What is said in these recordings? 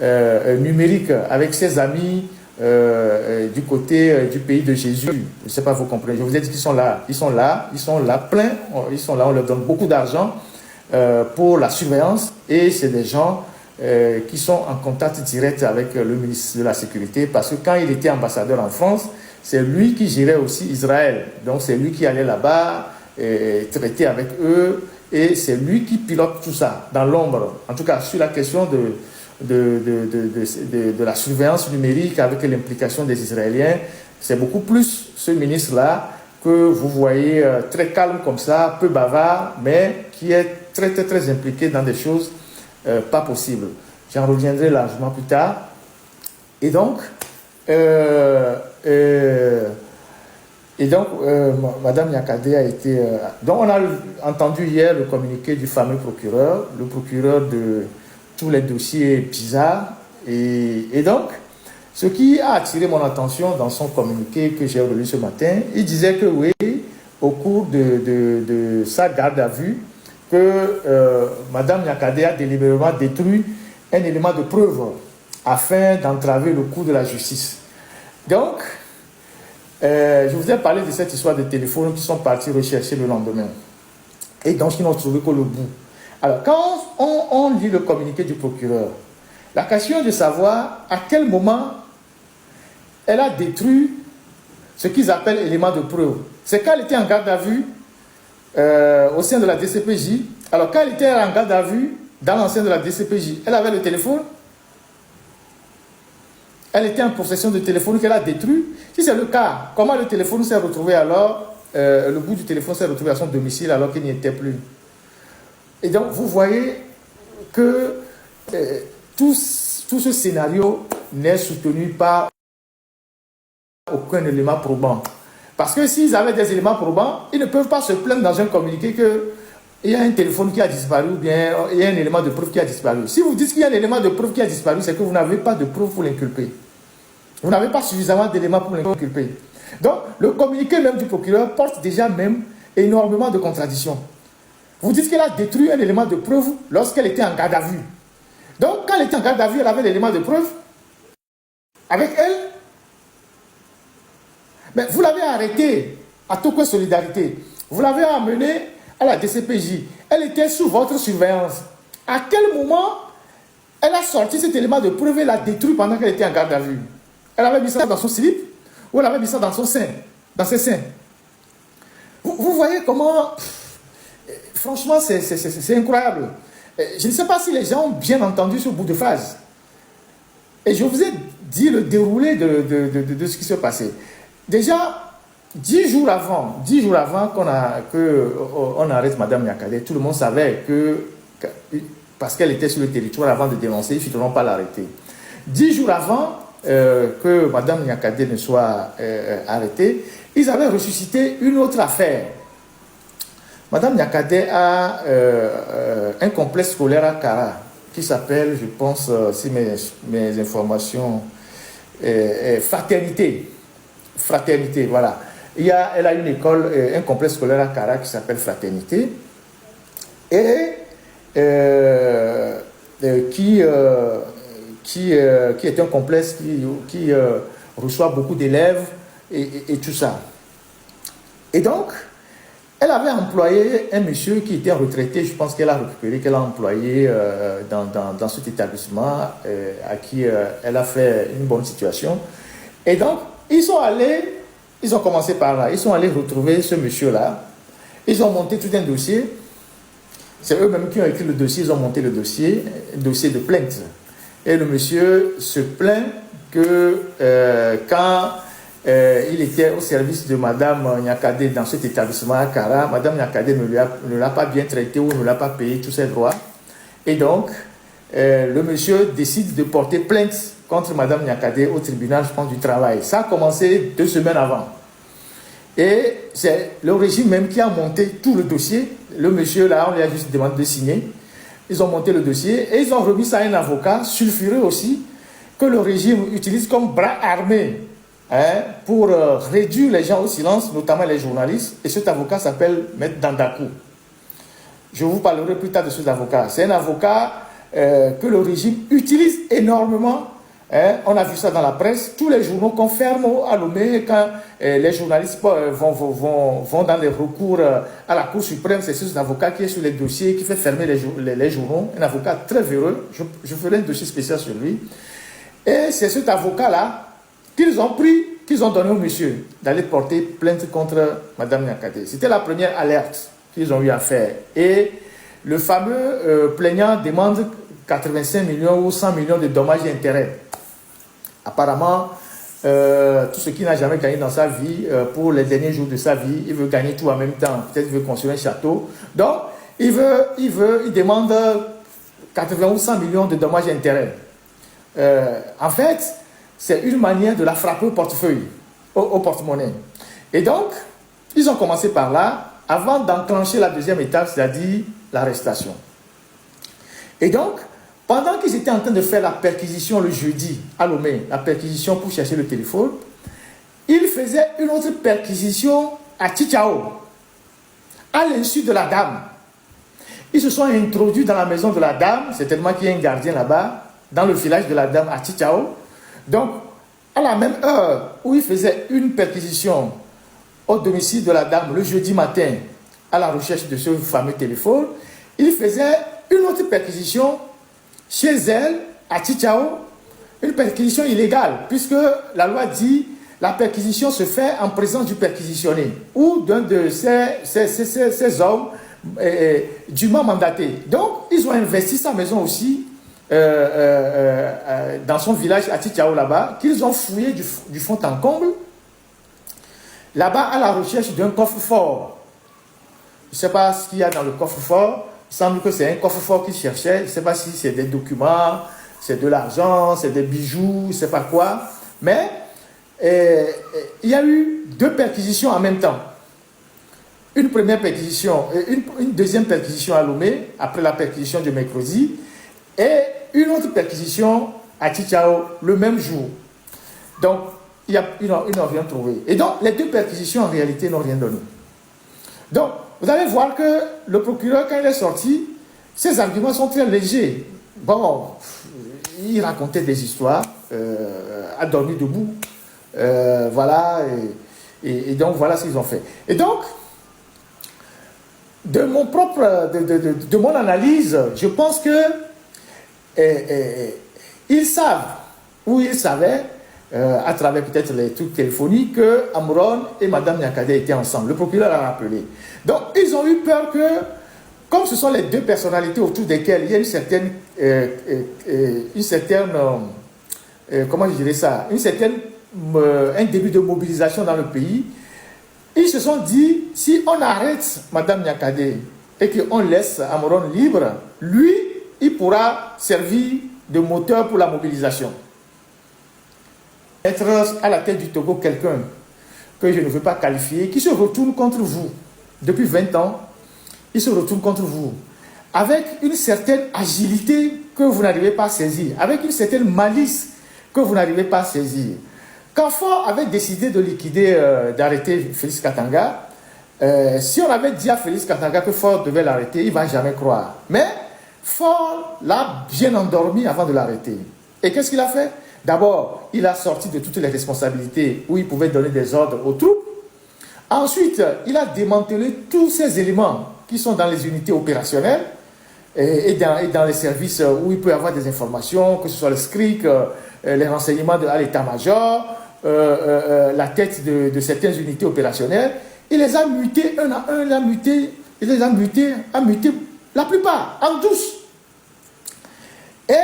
numérique avec ses amis du côté du pays de Jésus. Je ne sais pas, vous comprenez. Je vous ai dit qu'ils sont là. Ils sont là plein. Ils sont là, on leur donne beaucoup d'argent pour la surveillance. Et c'est des gens qui sont en contact direct avec le ministre de la Sécurité, parce que quand il était ambassadeur en France, c'est lui qui gérait aussi Israël. Donc c'est lui qui allait là-bas traiter avec eux, et c'est lui qui pilote tout ça dans l'ombre. En tout cas, sur la question de la surveillance numérique avec l'implication des Israéliens, c'est beaucoup plus ce ministre-là que vous voyez très calme comme ça, peu bavard, mais qui est très, très, très impliqué dans des choses pas possible. J'en reviendrai largement plus tard. Et donc, Madame Nyakadé a été... donc, on a entendu hier le communiqué du fameux procureur, le procureur de tous les dossiers bizarres. Et donc, ce qui a attiré mon attention dans son communiqué que j'ai relu ce matin, il disait que oui, au cours de sa garde à vue, que Mme Nyakadé a délibérément détruit un élément de preuve afin d'entraver le cours de la justice. Donc, je vous ai parlé de cette histoire de téléphone qui sont partis rechercher le lendemain. Et donc, ils n'ont trouvé que le bout. Alors, quand on lit le communiqué du procureur, la question est de savoir à quel moment elle a détruit ce qu'ils appellent élément de preuve. C'est quand elle était en garde à vue au sein de la DCPJ. Alors, quand elle était en garde à vue dans l'ancien de la DCPJ, elle avait le téléphone. Elle était en possession de téléphone qu'elle a détruit. Si c'est le cas, comment le téléphone s'est retrouvé alors, le bout du téléphone s'est retrouvé à son domicile alors qu'il n'y était plus. Et donc, vous voyez que tout ce scénario n'est soutenu par aucun élément probant. Parce que s'ils avaient des éléments probants, ils ne peuvent pas se plaindre dans un communiqué qu'il y a un téléphone qui a disparu ou bien il y a un élément de preuve qui a disparu. Si vous dites qu'il y a un élément de preuve qui a disparu, c'est que vous n'avez pas de preuve pour l'inculper. Vous n'avez pas suffisamment d'éléments pour l'inculper. Donc, le communiqué même du procureur porte déjà même énormément de contradictions. Vous dites qu'elle a détruit un élément de preuve lorsqu'elle était en garde à vue. Donc, quand elle était en garde à vue, elle avait l'élément de preuve avec elle. Mais vous l'avez arrêtée à Tokyo Solidarité. Vous l'avez amenée à la DCPJ. Elle était sous votre surveillance. À quel moment elle a sorti cet élément de preuve et l'a détruit pendant qu'elle était en garde à vue? Elle avait mis ça dans son slip ou elle avait mis ça dans son sein, dans ses seins? Vous voyez comment... Franchement, c'est incroyable. Je ne sais pas si les gens ont bien entendu ce bout de phrase. Et je vous ai dit le déroulé de ce qui s'est passé. Déjà, 10 jours avant qu'on arrête Mme Nyakadé, tout le monde savait que, parce qu'elle était sur le territoire avant de dénoncer, ils ne finiront pas l'arrêter. 10 jours avant que Mme Nyakadé ne soit arrêtée, ils avaient ressuscité une autre affaire. Mme Nyakadé a un complexe scolaire à Kara qui s'appelle, je pense, si mes informations, Fraternité. Fraternité, voilà. Elle a une école, un complexe scolaire à Kara qui s'appelle Fraternité et qui est un complexe qui reçoit beaucoup d'élèves et tout ça. Et donc, elle avait employé un monsieur qui était retraité, je pense qu'elle a récupéré, qu'elle a employé dans cet établissement à qui elle a fait une bonne situation. Et donc, ils ont commencé par là, ils sont allés retrouver ce monsieur-là, ils ont monté tout un dossier, c'est eux-mêmes qui ont écrit le dossier, ils ont monté le dossier, un dossier de plainte. Et le monsieur se plaint que quand il était au service de Mme Nyakadé dans cet établissement à Kara, Mme Nyakadé ne l'a pas bien traité ou ne l'a pas payé tous ses droits. Et donc, le monsieur décide de porter plainte contre Mme Nyakadé au tribunal, je pense, du travail. Ça a commencé 2 semaines avant. Et c'est le régime même qui a monté tout le dossier. Le monsieur, là, on lui a juste demandé de signer. Ils ont monté le dossier et ils ont remis ça à un avocat sulfureux aussi, que le régime utilise comme bras armé pour réduire les gens au silence, notamment les journalistes. Et cet avocat s'appelle Maître Dandakou. Je vous parlerai plus tard de cet avocat. C'est un avocat que le régime utilise énormément. On a vu ça dans la presse. Tous les journaux confirment à Lomé quand les journalistes vont dans les recours à la Cour suprême. C'est cet avocat qui est sur les dossiers, qui fait fermer les journaux. Un avocat très véreux. Je ferai un dossier spécial sur lui. Et c'est cet avocat-là qu'ils ont pris, qu'ils ont donné au monsieur d'aller porter plainte contre Mme Niakate. C'était la première alerte qu'ils ont eu à faire. Et le fameux plaignant demande 85 millions ou 100 millions de dommages et intérêts. Apparemment, tout ce qu'il n'a jamais gagné dans sa vie, pour les derniers jours de sa vie, il veut gagner tout en même temps. Peut-être qu'il veut construire un château. Donc, il demande 80 ou 100 millions de dommages et intérêts. En fait, c'est une manière de la frapper au portefeuille, au porte-monnaie. Et donc, ils ont commencé par là, avant d'enclencher la deuxième étape, c'est-à-dire l'arrestation. Et donc, pendant qu'ils étaient en train de faire la perquisition le jeudi à Lomé, la perquisition pour chercher le téléphone, ils faisaient une autre perquisition à Tchitchao, à l'insu de la dame. Ils se sont introduits dans la maison de la dame, certainement qu'il y a un gardien là-bas, dans le village de la dame à Tchitchao. Donc, à la même heure où ils faisaient une perquisition au domicile de la dame le jeudi matin, à la recherche de ce fameux téléphone, ils faisaient une autre perquisition chez elle, à Tchitchao, une perquisition illégale, puisque la loi dit la perquisition se fait en présence du perquisitionné ou d'un de ces hommes dûment mandatés. Donc, ils ont investi sa maison aussi dans son village à Tchitchao là-bas, qu'ils ont fouillé du fond en comble, là-bas à la recherche d'un coffre-fort. Je ne sais pas ce qu'il y a dans le coffre-fort. Il semble que c'est un coffre-fort qu'ils cherchaient. Je ne sais pas si c'est des documents, c'est de l'argent, c'est des bijoux, je ne sais pas quoi. Mais il y a eu deux perquisitions en même temps. Une première perquisition, une deuxième perquisition à Lomé, après la perquisition du mercredi, et une autre perquisition à Tchitchao le même jour. Donc, ils n'ont rien trouvé. Et donc, les deux perquisitions, en réalité, n'ont rien donné. Donc, vous allez voir que le procureur, quand il est sorti, ses arguments sont très légers. Bon, il racontait des histoires, a dormi debout. Voilà, et donc voilà ce qu'ils ont fait. Et donc, de mon analyse, je pense que ils savent, ou ils savaient, à travers peut-être les trucs téléphoniques, que Amoron et Mme Niakate étaient ensemble. Le procureur l'a rappelé. Donc, ils ont eu peur que, comme ce sont les deux personnalités autour desquelles il y a comment je dirais ça, un début de mobilisation dans le pays, ils se sont dit, si on arrête Mme Niakate et qu'on laisse Amoron libre, lui, il pourra servir de moteur pour la mobilisation. Être à la tête du Togo quelqu'un que je ne veux pas qualifier, qui se retourne contre vous depuis 20 ans, il se retourne contre vous avec une certaine agilité que vous n'arrivez pas à saisir, avec une certaine malice que vous n'arrivez pas à saisir. Quand Faure avait décidé de liquider, d'arrêter Félix Katanga, si on avait dit à Félix Katanga que Faure devait l'arrêter, il ne va jamais croire. Mais Faure l'a bien endormi avant de l'arrêter. Et qu'est-ce qu'il a fait? D'abord, il a sorti de toutes les responsabilités où il pouvait donner des ordres aux troupes. Ensuite, il a démantelé tous ces éléments qui sont dans les unités opérationnelles et dans les services où il peut y avoir des informations, que ce soit le SCRIC, les renseignements à l'état-major, la tête de certaines unités opérationnelles. Il les a mutés un à un, il les a mutés la plupart en douce. Et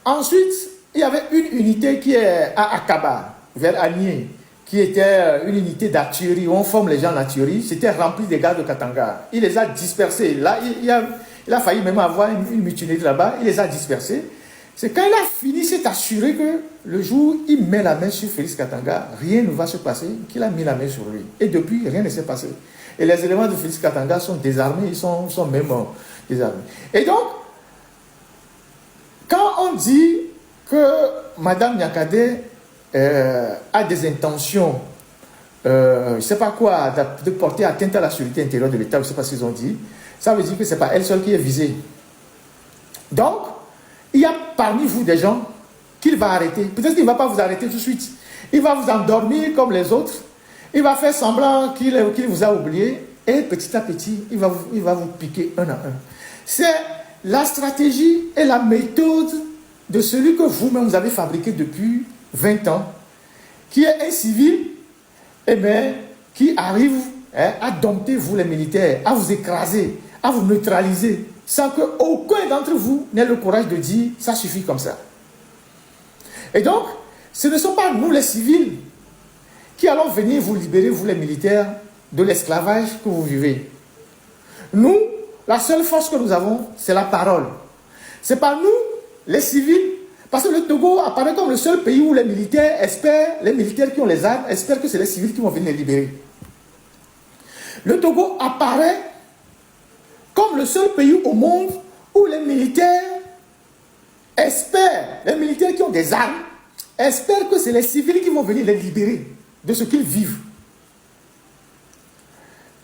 ensuite, il y avait une unité qui est à Akaba, vers Agné, qui était une unité d'artillerie, où on forme les gens en artillerie. C'était rempli des gars de Katanga. Il les a dispersés. Là, il a failli même avoir une mutinerie là-bas. Il les a dispersés. C'est quand il a fini, s'est assuré que le jour où il met la main sur Félix Katanga, rien ne va se passer, qu'il a mis la main sur lui. Et depuis, rien ne s'est passé. Et les éléments de Félix Katanga sont désarmés, ils sont même désarmés. Et donc, quand on dit que Mme Niakate a des intentions, je ne sais pas quoi, de porter atteinte à la sécurité intérieure de l'État, je ne sais pas ce qu'ils ont dit, ça veut dire que ce n'est pas elle seule qui est visée. Donc, parmi vous des gens qu'il va arrêter. Peut-être qu'il ne va pas vous arrêter tout de suite. Il va vous endormir comme les autres. Il va faire semblant qu'il vous a oublié. Et petit à petit, il va vous piquer un à un. C'est la stratégie et la méthode de celui que vous-même vous avez fabriqué depuis 20 ans, qui est un civil, eh bien, qui arrive à dompter vous les militaires, à vous écraser, à vous neutraliser, sans qu'aucun d'entre vous n'ait le courage de dire « ça suffit comme ça ». Et donc, ce ne sont pas nous les civils qui allons venir vous libérer, vous les militaires, de l'esclavage que vous vivez. Nous, la seule force que nous avons, c'est la parole. Ce n'est pas nous, les civils, parce que le Togo apparaît comme le seul pays où les militaires espèrent, les militaires qui ont les armes, espèrent que c'est les civils qui vont venir les libérer. Le Togo apparaît comme le seul pays au monde où les militaires espèrent, les militaires qui ont des armes, espèrent que c'est les civils qui vont venir les libérer de ce qu'ils vivent.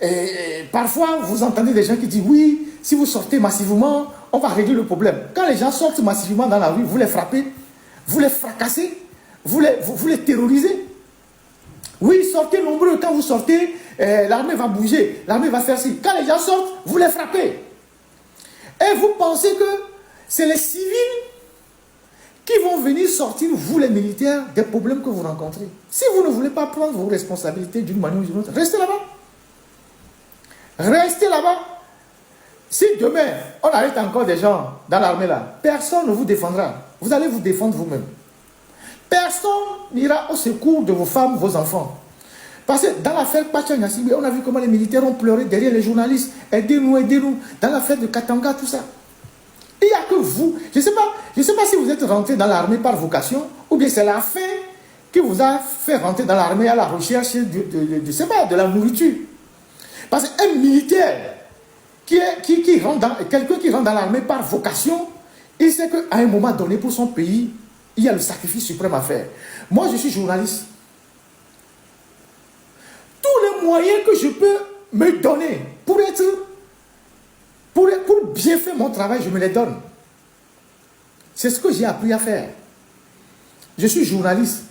Et parfois, vous entendez des gens qui disent, oui, si vous sortez massivement, on va régler le problème. Quand les gens sortent massivement dans la rue, vous les frappez, vous les fracassez, vous les terrorisez. Oui, sortez nombreux. Quand vous sortez, l'armée va bouger, l'armée va faire ci. Quand les gens sortent, vous les frappez. Et vous pensez que c'est les civils qui vont venir sortir, vous les militaires, des problèmes que vous rencontrez. Si vous ne voulez pas prendre vos responsabilités d'une manière ou d'une autre, restez là-bas. Restez là-bas. Si demain, on arrête encore des gens dans l'armée là, personne ne vous défendra. Vous allez vous défendre vous-même. Personne n'ira au secours de vos femmes, vos enfants. Parce que dans l'affaire Pacha Nyasimbe, on a vu comment les militaires ont pleuré derrière les journalistes. Aidez-nous, aidez-nous. Dans l'affaire de Katanga, tout ça. Il n'y a que vous. Je ne sais pas si vous êtes rentré dans l'armée par vocation, ou bien c'est la faim qui vous a fait rentrer dans l'armée à la recherche de la nourriture. Parce qu'un militaire, quelqu'un qui rentre dans l'armée par vocation, il sait qu'à un moment donné, pour son pays, il y a le sacrifice suprême à faire. Moi, je suis journaliste. Tous les moyens que je peux me donner pour bien faire mon travail, je me les donne. C'est ce que j'ai appris à faire. Je suis journaliste.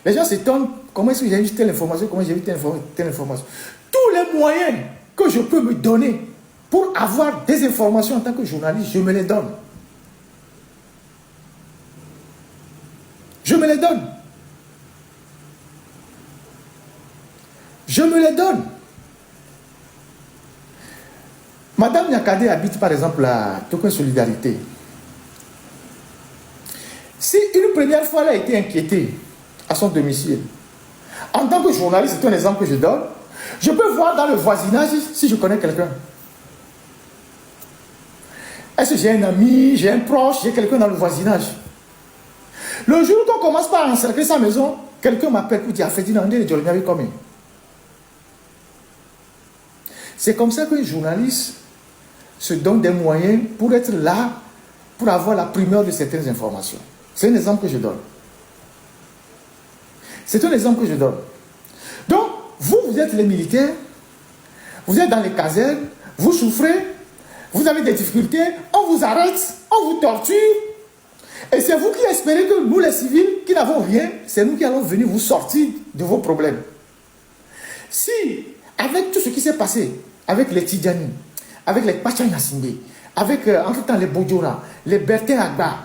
Les gens s'étonnent, comment est-ce que j'ai eu telle information, comment j'ai eu telle information. Tous les moyens que je peux me donner pour avoir des informations en tant que journaliste, je me les donne. Je me les donne. Je me les donne. Madame Nyakade habite par exemple à Token Solidarité. Si une première fois elle a été inquiétée à son domicile, en tant que journaliste, c'est un exemple que je donne, je peux voir dans le voisinage si je connais quelqu'un. Est-ce que j'ai un ami, j'ai un proche, j'ai quelqu'un dans le voisinage? Le jour qu'on commence par encercler sa maison, quelqu'un m'appelle pour dire c'est comme ça qu'un journaliste se donne des moyens pour être là, pour avoir la primeur de certaines informations. C'est un exemple que je donne. C'est un exemple que je donne. Donc, vous êtes les militaires, vous êtes dans les casernes, vous souffrez, vous avez des difficultés, on vous arrête, on vous torture. Et c'est vous qui espérez que nous, les civils, qui n'avons rien, c'est nous qui allons venir vous sortir de vos problèmes. Si, avec tout ce qui s'est passé, avec les Tidjani, avec les Pacha Nyasimbe, avec, entre-temps, les Bodjora, les Bertin Agba,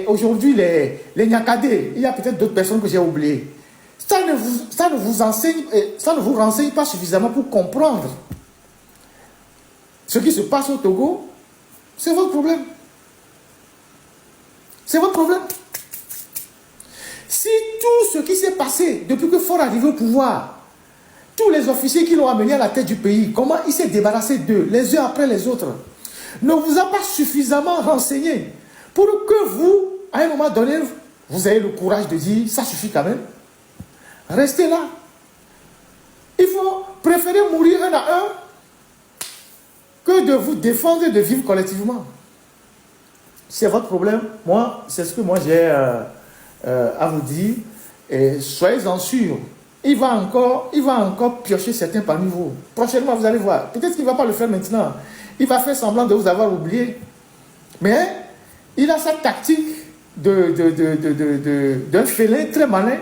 aujourd'hui, les Nyakade, il y a peut-être d'autres personnes que j'ai oubliées. Ça ne vous renseigne pas suffisamment pour comprendre ce qui se passe au Togo. C'est votre problème. C'est votre problème. Si tout ce qui s'est passé depuis que Faure est arrivé au pouvoir, tous les officiers qui l'ont amené à la tête du pays, comment il s'est débarrassé d'eux, les uns après les autres, ne vous a pas suffisamment renseigné pour que vous, à un moment donné, vous ayez le courage de dire, ça suffit quand même. Restez là. Il faut préférer mourir un à un que de vous défendre et de vivre collectivement. C'est votre problème. Moi, c'est ce que moi j'ai à vous dire. Et soyez-en sûrs. Il va encore piocher certains parmi vous. Prochainement, vous allez voir. Peut-être qu'il ne va pas le faire maintenant. Il va faire semblant de vous avoir oublié. Mais il a cette tactique d'un félin très malin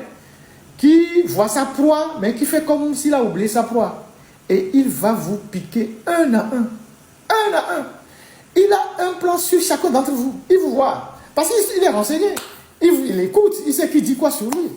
qui voit sa proie, mais qui fait comme s'il a oublié sa proie. Et il va vous piquer un à un. Un à un. Il a un plan sur chacun d'entre vous. Il vous voit. Parce qu'il est renseigné. Il écoute. Il sait qui dit quoi sur lui.